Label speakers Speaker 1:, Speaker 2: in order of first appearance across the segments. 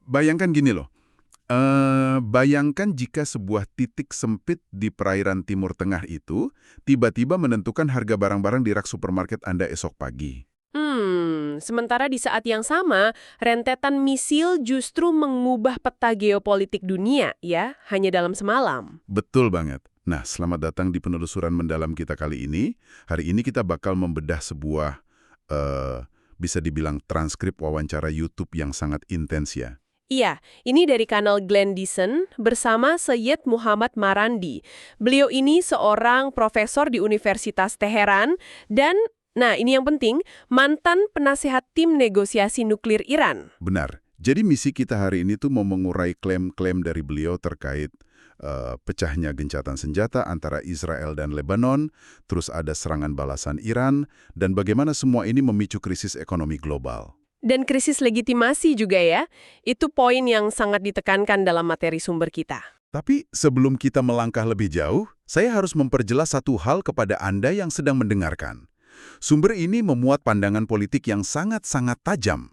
Speaker 1: Bayangkan gini loh, bayangkan jika sebuah titik sempit di perairan Timur Tengah itu tiba-tiba menentukan harga barang-barang di rak supermarket Anda esok pagi.
Speaker 2: Sementara di saat yang sama, rentetan misil justru mengubah peta geopolitik dunia, ya, hanya dalam semalam.
Speaker 1: Betul banget. Nah, selamat datang di penelusuran mendalam kita kali ini. Hari ini kita bakal membedah sebuah, bisa dibilang transkrip wawancara YouTube yang sangat intens ya.
Speaker 2: Iya, ini dari kanal Glenn Dixon bersama Syed Muhammad Marandi. Beliau ini seorang profesor di Universitas Teheran dan, nah ini yang penting, mantan penasehat tim negosiasi nuklir Iran.
Speaker 1: Benar. Jadi misi kita hari ini tuh mau mengurai klaim-klaim dari beliau terkait pecahnya gencatan senjata antara Israel dan Lebanon, terus ada serangan balasan Iran, dan bagaimana semua ini memicu krisis ekonomi global.
Speaker 2: Dan krisis legitimasi juga ya, itu poin yang sangat ditekankan dalam materi sumber kita.
Speaker 1: Tapi sebelum kita melangkah lebih jauh, saya harus memperjelas satu hal kepada Anda yang sedang mendengarkan. Sumber ini memuat pandangan politik yang sangat-sangat tajam,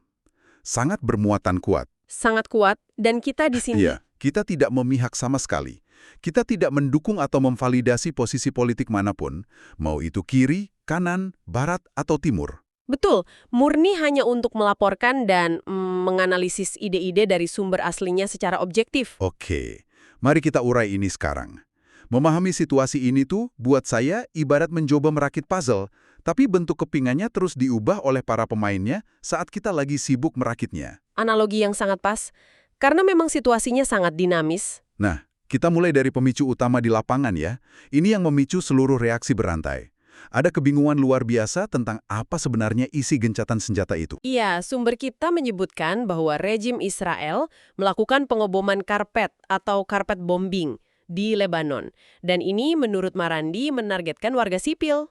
Speaker 1: sangat bermuatan kuat.
Speaker 2: Sangat kuat, dan kita di sini.
Speaker 1: Iya, kita tidak memihak sama sekali. Kita tidak mendukung atau memvalidasi posisi politik manapun, mau itu kiri, kanan, barat, atau timur.
Speaker 2: Betul, murni hanya untuk melaporkan dan menganalisis ide-ide dari sumber aslinya secara objektif.
Speaker 1: Oke, mari kita urai ini sekarang. Memahami situasi ini tuh buat saya ibarat mencoba merakit puzzle, tapi bentuk kepingannya terus diubah oleh para pemainnya saat kita lagi sibuk merakitnya.
Speaker 2: Analogi yang sangat pas, karena memang situasinya sangat dinamis.
Speaker 1: Nah, kita mulai dari pemicu utama di lapangan ya. Ini yang memicu seluruh reaksi berantai. Ada kebingungan luar biasa tentang apa sebenarnya isi gencatan senjata itu.
Speaker 2: Iya, sumber kita menyebutkan bahwa rejim Israel melakukan pengoboman karpet atau karpet bombing di Lebanon. Dan ini menurut Marandi menargetkan warga sipil.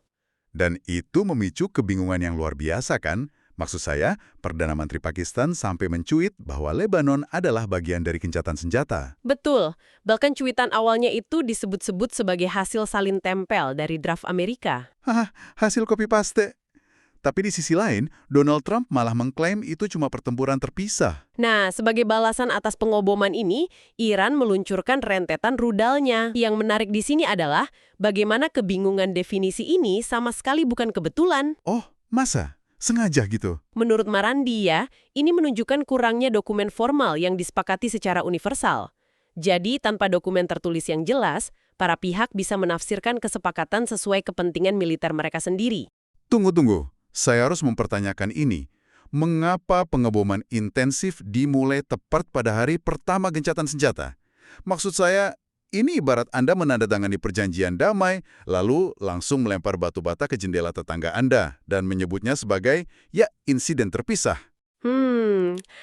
Speaker 1: Dan itu memicu kebingungan yang luar biasa kan? Maksud saya, Perdana Menteri Pakistan sampai mencuit bahwa Lebanon adalah bagian dari gencatan senjata.
Speaker 2: Betul, bahkan cuitan awalnya itu disebut-sebut sebagai hasil salin tempel dari draft Amerika.
Speaker 1: Hah, hasil copy paste. Tapi di sisi lain, Donald Trump malah mengklaim itu cuma pertempuran terpisah.
Speaker 2: Nah, sebagai balasan atas pengoboman ini, Iran meluncurkan rentetan rudalnya. Yang menarik di sini adalah bagaimana kebingungan definisi ini sama sekali bukan kebetulan.
Speaker 1: Oh, masa? Sengaja gitu?
Speaker 2: Menurut Marandi ya, ini menunjukkan kurangnya dokumen formal yang disepakati secara universal. Jadi, tanpa dokumen tertulis yang jelas, para pihak bisa menafsirkan kesepakatan sesuai kepentingan militer mereka sendiri.
Speaker 1: Tunggu. Saya harus mempertanyakan ini. Mengapa pengeboman intensif dimulai tepat pada hari pertama gencatan senjata? Maksud saya, ini ibarat Anda menandatangani perjanjian damai, lalu langsung melempar batu bata ke jendela tetangga Anda dan menyebutnya sebagai, ya, insiden terpisah.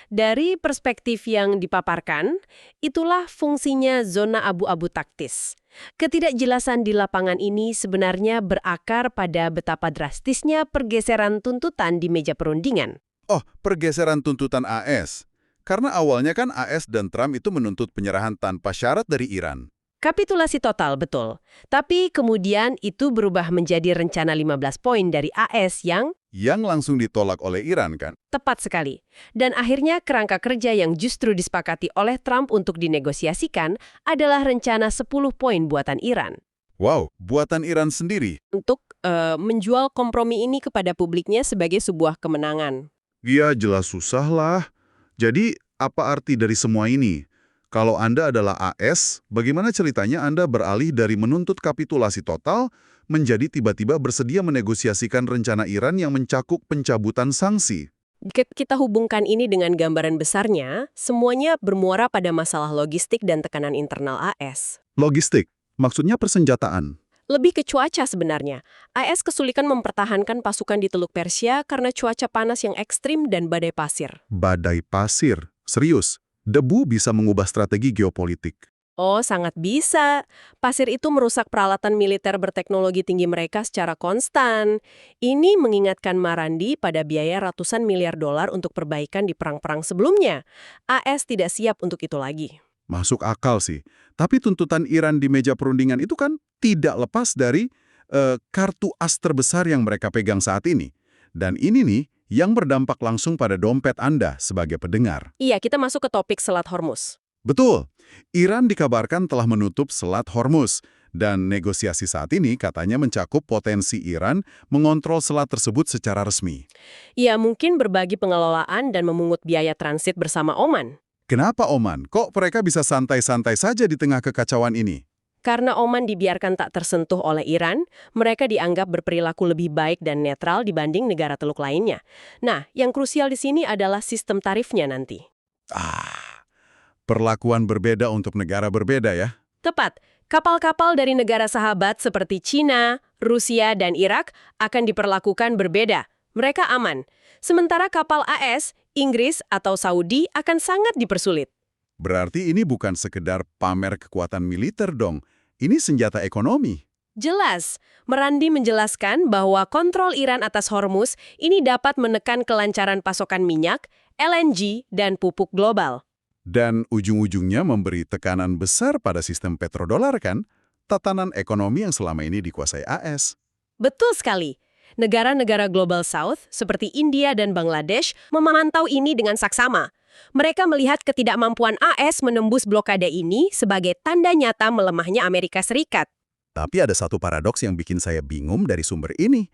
Speaker 2: Dari perspektif yang dipaparkan, itulah fungsinya zona abu-abu taktis. Ketidakjelasan di lapangan ini sebenarnya berakar pada betapa drastisnya pergeseran tuntutan di meja perundingan.
Speaker 1: Oh, pergeseran tuntutan AS. Karena awalnya kan AS dan Trump itu menuntut penyerahan tanpa syarat dari Iran.
Speaker 2: Kapitulasi total, betul. Tapi kemudian itu berubah menjadi rencana 15 poin dari AS yang
Speaker 1: Langsung ditolak oleh Iran kan?
Speaker 2: tepat sekali. Dan akhirnya kerangka kerja yang justru disepakati oleh Trump untuk dinegosiasikan adalah rencana 10 poin buatan Iran.
Speaker 1: Wow, buatan Iran sendiri.
Speaker 2: Untuk menjual kompromi ini kepada publiknya sebagai sebuah kemenangan.
Speaker 1: Ya, jelas susah lah. Jadi, apa arti dari semua ini? Kalau Anda adalah AS, bagaimana ceritanya Anda beralih dari menuntut kapitulasi total menjadi tiba-tiba bersedia menegosiasikan rencana Iran yang mencakup pencabutan sanksi?
Speaker 2: Kita hubungkan ini dengan gambaran besarnya, semuanya bermuara pada masalah logistik dan tekanan internal AS.
Speaker 1: Logistik, maksudnya persenjataan.
Speaker 2: Lebih ke cuaca sebenarnya. AS kesulitan mempertahankan pasukan di Teluk Persia karena cuaca panas yang ekstrim dan badai pasir.
Speaker 1: Badai pasir, serius. Debu bisa mengubah strategi geopolitik.
Speaker 2: Oh, sangat bisa. Pasir itu merusak peralatan militer berteknologi tinggi mereka secara konstan. Ini mengingatkan Marandi pada biaya ratusan miliar dolar untuk perbaikan di perang-perang sebelumnya. AS tidak siap untuk itu lagi.
Speaker 1: Masuk akal sih. Tapi tuntutan Iran di meja perundingan itu kan tidak lepas dari kartu as terbesar yang mereka pegang saat ini. Dan ini nih yang berdampak langsung pada dompet Anda sebagai pendengar.
Speaker 2: Iya, kita masuk ke topik Selat Hormuz.
Speaker 1: Betul, Iran dikabarkan telah menutup Selat Hormuz, dan negosiasi saat ini katanya mencakup potensi Iran mengontrol selat tersebut secara resmi.
Speaker 2: Iya, mungkin berbagi pengelolaan dan memungut biaya transit bersama Oman.
Speaker 1: Kenapa Oman? Kok mereka bisa santai-santai saja di tengah kekacauan ini?
Speaker 2: Karena Oman dibiarkan tak tersentuh oleh Iran, mereka dianggap berperilaku lebih baik dan netral dibanding negara teluk lainnya. Nah, yang krusial di sini adalah sistem tarifnya nanti.
Speaker 1: Perlakuan berbeda untuk negara berbeda ya?
Speaker 2: Tepat, kapal-kapal dari negara sahabat seperti China, Rusia, dan Irak akan diperlakukan berbeda. Mereka aman. Sementara kapal AS, Inggris, atau Saudi akan sangat dipersulit.
Speaker 1: Berarti ini bukan sekedar pamer kekuatan militer dong, ini senjata ekonomi.
Speaker 2: Jelas, Marandi menjelaskan bahwa kontrol Iran atas Hormuz ini dapat menekan kelancaran pasokan minyak, LNG, dan pupuk global.
Speaker 1: Dan ujung-ujungnya memberi tekanan besar pada sistem petrodolar kan? Tatanan ekonomi yang selama ini dikuasai AS.
Speaker 2: Betul sekali. Negara-negara Global South seperti India dan Bangladesh memantau ini dengan saksama. Mereka melihat ketidakmampuan AS menembus blokade ini sebagai tanda nyata melemahnya Amerika Serikat.
Speaker 1: Tapi ada satu paradoks yang bikin saya bingung dari sumber ini.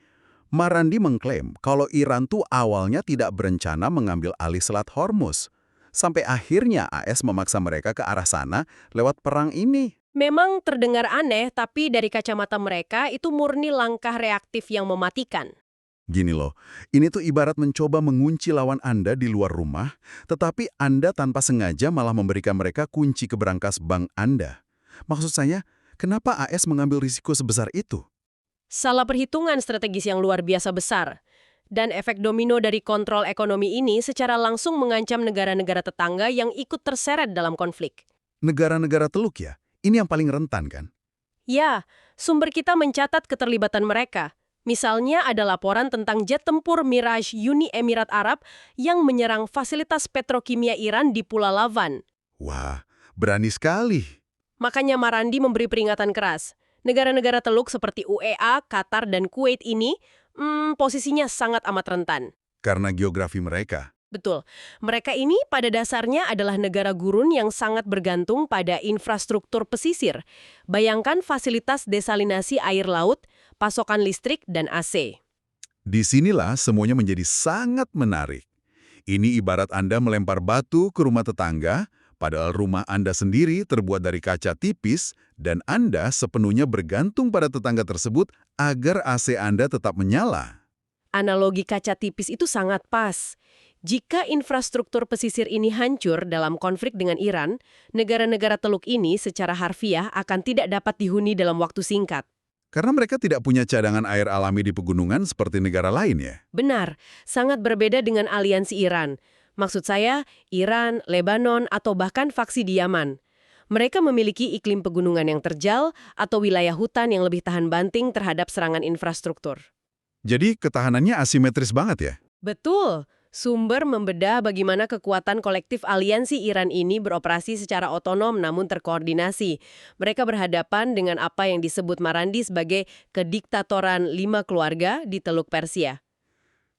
Speaker 1: Marandi mengklaim kalau Iran tuh awalnya tidak berencana mengambil alih Selat Hormuz. Sampai akhirnya AS memaksa mereka ke arah sana lewat perang ini.
Speaker 2: Memang terdengar aneh, tapi dari kacamata mereka itu murni langkah reaktif yang mematikan.
Speaker 1: Gini loh, ini tuh ibarat mencoba mengunci lawan Anda di luar rumah, tetapi Anda tanpa sengaja malah memberikan mereka kunci ke berangkas bank Anda. Maksud saya, kenapa AS mengambil risiko sebesar itu?
Speaker 2: Salah perhitungan strategis yang luar biasa besar. Dan efek domino dari kontrol ekonomi ini secara langsung mengancam negara-negara tetangga yang ikut terseret dalam konflik.
Speaker 1: Negara-negara teluk ya? Ini yang paling rentan kan?
Speaker 2: Ya, sumber kita mencatat keterlibatan mereka. Misalnya ada laporan tentang jet tempur Mirage Uni Emirat Arab yang menyerang fasilitas petrokimia Iran di Pulau Lavan.
Speaker 1: Wah, berani sekali.
Speaker 2: Makanya Marandi memberi peringatan keras. Negara-negara teluk seperti UEA, Qatar, dan Kuwait ini posisinya sangat amat rentan.
Speaker 1: Karena geografi mereka.
Speaker 2: Betul. Mereka ini pada dasarnya adalah negara gurun yang sangat bergantung pada infrastruktur pesisir. Bayangkan fasilitas desalinasi air laut, pasokan listrik, dan AC.
Speaker 1: Disinilah semuanya menjadi sangat menarik. Ini ibarat Anda melempar batu ke rumah tetangga, padahal rumah Anda sendiri terbuat dari kaca tipis, dan Anda sepenuhnya bergantung pada tetangga tersebut agar AC Anda tetap menyala.
Speaker 2: Analogi kaca tipis itu sangat pas. Jika infrastruktur pesisir ini hancur dalam konflik dengan Iran, negara-negara teluk ini secara harfiah akan tidak dapat dihuni dalam waktu singkat.
Speaker 1: Karena mereka tidak punya cadangan air alami di pegunungan seperti negara lain ya?
Speaker 2: Benar, sangat berbeda dengan aliansi Iran. Maksud saya, Iran, Lebanon, atau bahkan faksi di Yaman. Mereka memiliki iklim pegunungan yang terjal atau wilayah hutan yang lebih tahan banting terhadap serangan infrastruktur.
Speaker 1: Jadi ketahanannya asimetris banget ya?
Speaker 2: Betul. Sumber membedah bagaimana kekuatan kolektif aliansi Iran ini beroperasi secara otonom namun terkoordinasi. Mereka berhadapan dengan apa yang disebut Marandi sebagai kediktatoran 5 keluarga di Teluk Persia.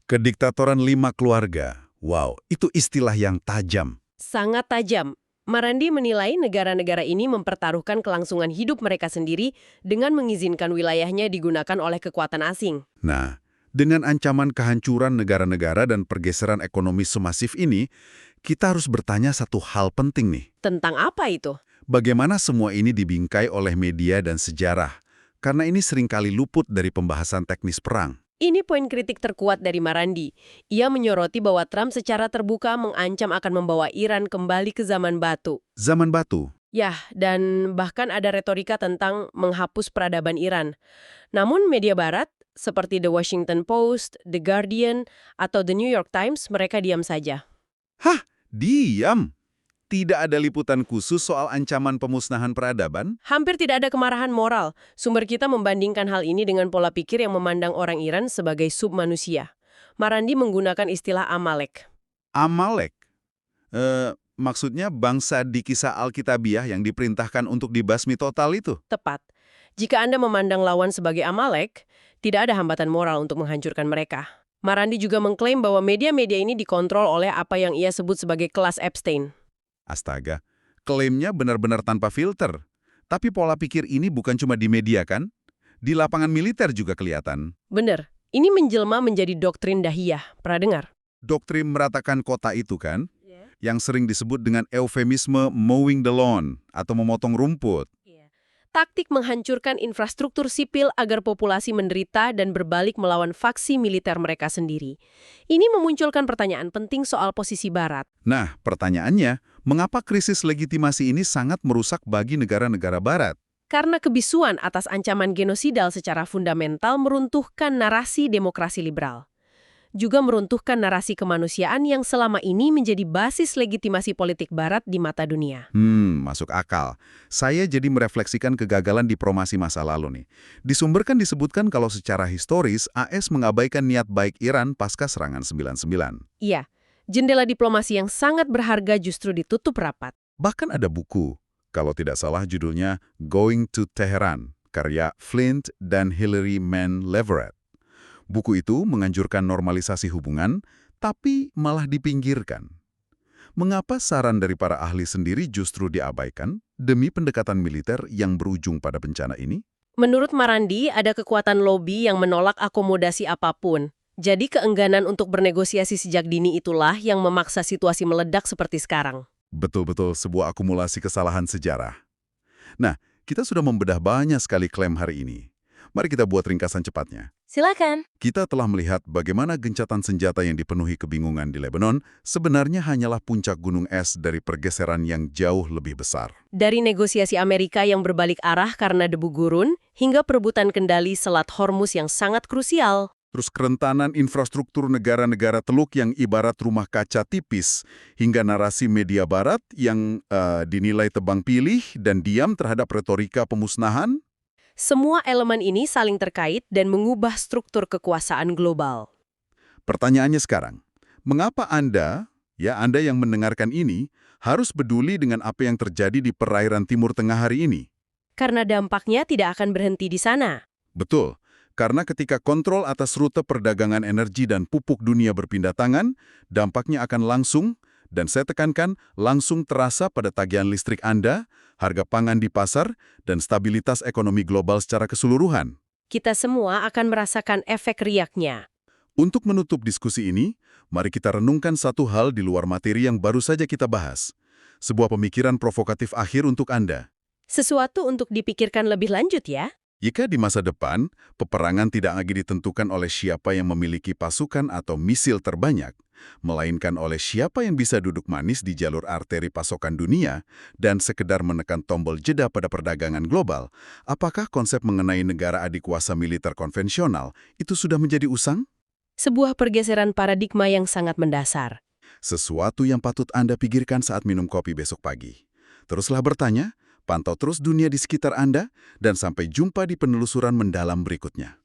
Speaker 1: Kediktatoran 5 keluarga. Wow, itu istilah yang tajam.
Speaker 2: Sangat tajam. Marandi menilai negara-negara ini mempertaruhkan kelangsungan hidup mereka sendiri dengan mengizinkan wilayahnya digunakan oleh kekuatan asing.
Speaker 1: Nah, dengan ancaman kehancuran negara-negara dan pergeseran ekonomi semasif ini, kita harus bertanya satu hal penting nih.
Speaker 2: Tentang apa itu?
Speaker 1: Bagaimana semua ini dibingkai oleh media dan sejarah? Karena ini seringkali luput dari pembahasan teknis perang.
Speaker 2: Ini poin kritik terkuat dari Marandi. Ia menyoroti bahwa Trump secara terbuka mengancam akan membawa Iran kembali ke zaman batu.
Speaker 1: Zaman batu?
Speaker 2: Ya, dan bahkan ada retorika tentang menghapus peradaban Iran. Namun media barat, seperti The Washington Post, The Guardian, atau The New York Times, mereka diam saja.
Speaker 1: Hah? Diam? Tidak ada liputan khusus soal ancaman pemusnahan peradaban?
Speaker 2: Hampir tidak ada kemarahan moral. Sumber kita membandingkan hal ini dengan pola pikir yang memandang orang Iran sebagai submanusia. Marandi menggunakan istilah Amalek.
Speaker 1: Amalek? Maksudnya bangsa di kisah Alkitabiah yang diperintahkan untuk dibasmi total itu?
Speaker 2: Tepat. Jika Anda memandang lawan sebagai Amalek, tidak ada hambatan moral untuk menghancurkan mereka. Marandi juga mengklaim bahwa media-media ini dikontrol oleh apa yang ia sebut sebagai kelas Epstein.
Speaker 1: Astaga, klaimnya benar-benar tanpa filter. Tapi pola pikir ini bukan cuma di media kan? Di lapangan militer juga kelihatan.
Speaker 2: Bener, ini menjelma menjadi doktrin Dahiyah. Pernah dengar?
Speaker 1: Doktrin meratakan kota itu kan? Yang sering disebut dengan eufemisme mowing the lawn atau memotong rumput.
Speaker 2: Taktik menghancurkan infrastruktur sipil agar populasi menderita dan berbalik melawan faksi militer mereka sendiri. Ini memunculkan pertanyaan penting soal posisi Barat.
Speaker 1: Nah, pertanyaannya, mengapa krisis legitimasi ini sangat merusak bagi negara-negara Barat?
Speaker 2: Karena kebisuan atas ancaman genosidal secara fundamental meruntuhkan narasi demokrasi liberal. Juga meruntuhkan narasi kemanusiaan yang selama ini menjadi basis legitimasi politik Barat di mata dunia.
Speaker 1: Masuk akal. Saya jadi merefleksikan kegagalan diplomasi masa lalu nih. Di sumber kan disebutkan kalau secara historis AS mengabaikan niat baik Iran pasca serangan 99.
Speaker 2: Iya, jendela diplomasi yang sangat berharga justru ditutup rapat.
Speaker 1: Bahkan ada buku, kalau tidak salah judulnya Going to Tehran, karya Flint dan Hilary Mann Leverett. Buku itu menganjurkan normalisasi hubungan, tapi malah dipinggirkan. Mengapa saran dari para ahli sendiri justru diabaikan demi pendekatan militer yang berujung pada bencana ini?
Speaker 2: Menurut Marandi, ada kekuatan lobi yang menolak akomodasi apapun. Jadi keengganan untuk bernegosiasi sejak dini itulah yang memaksa situasi meledak seperti sekarang.
Speaker 1: Betul-betul sebuah akumulasi kesalahan sejarah. Nah, kita sudah membedah banyak sekali klaim hari ini. Mari kita buat ringkasan cepatnya.
Speaker 2: Silakan.
Speaker 1: Kita telah melihat bagaimana gencatan senjata yang dipenuhi kebingungan di Lebanon sebenarnya hanyalah puncak gunung es dari pergeseran yang jauh lebih besar.
Speaker 2: Dari negosiasi Amerika yang berbalik arah karena debu gurun, hingga perebutan kendali Selat Hormuz yang sangat krusial.
Speaker 1: Terus kerentanan infrastruktur negara-negara Teluk yang ibarat rumah kaca tipis, hingga narasi media barat yang dinilai tebang pilih dan diam terhadap retorika pemusnahan.
Speaker 2: Semua elemen ini saling terkait dan mengubah struktur kekuasaan global.
Speaker 1: Pertanyaannya sekarang, mengapa Anda yang mendengarkan ini, harus peduli dengan apa yang terjadi di perairan Timur Tengah hari ini?
Speaker 2: Karena dampaknya tidak akan berhenti di sana.
Speaker 1: Betul, karena ketika kontrol atas rute perdagangan energi dan pupuk dunia berpindah tangan, dampaknya akan langsung, dan saya tekankan, langsung terasa pada tagihan listrik Anda, harga pangan di pasar, dan stabilitas ekonomi global secara keseluruhan.
Speaker 2: Kita semua akan merasakan efek riaknya.
Speaker 1: Untuk menutup diskusi ini, mari kita renungkan satu hal di luar materi yang baru saja kita bahas. Sebuah pemikiran provokatif akhir untuk Anda.
Speaker 2: Sesuatu untuk dipikirkan lebih lanjut ya.
Speaker 1: Jika di masa depan, peperangan tidak lagi ditentukan oleh siapa yang memiliki pasukan atau misil terbanyak, melainkan oleh siapa yang bisa duduk manis di jalur arteri pasokan dunia dan sekedar menekan tombol jeda pada perdagangan global, apakah konsep mengenai negara adikuasa militer konvensional itu sudah menjadi usang?
Speaker 2: Sebuah pergeseran paradigma yang sangat mendasar.
Speaker 1: Sesuatu yang patut Anda pikirkan saat minum kopi besok pagi. Teruslah bertanya, pantau terus dunia di sekitar Anda, dan sampai jumpa di penelusuran mendalam berikutnya.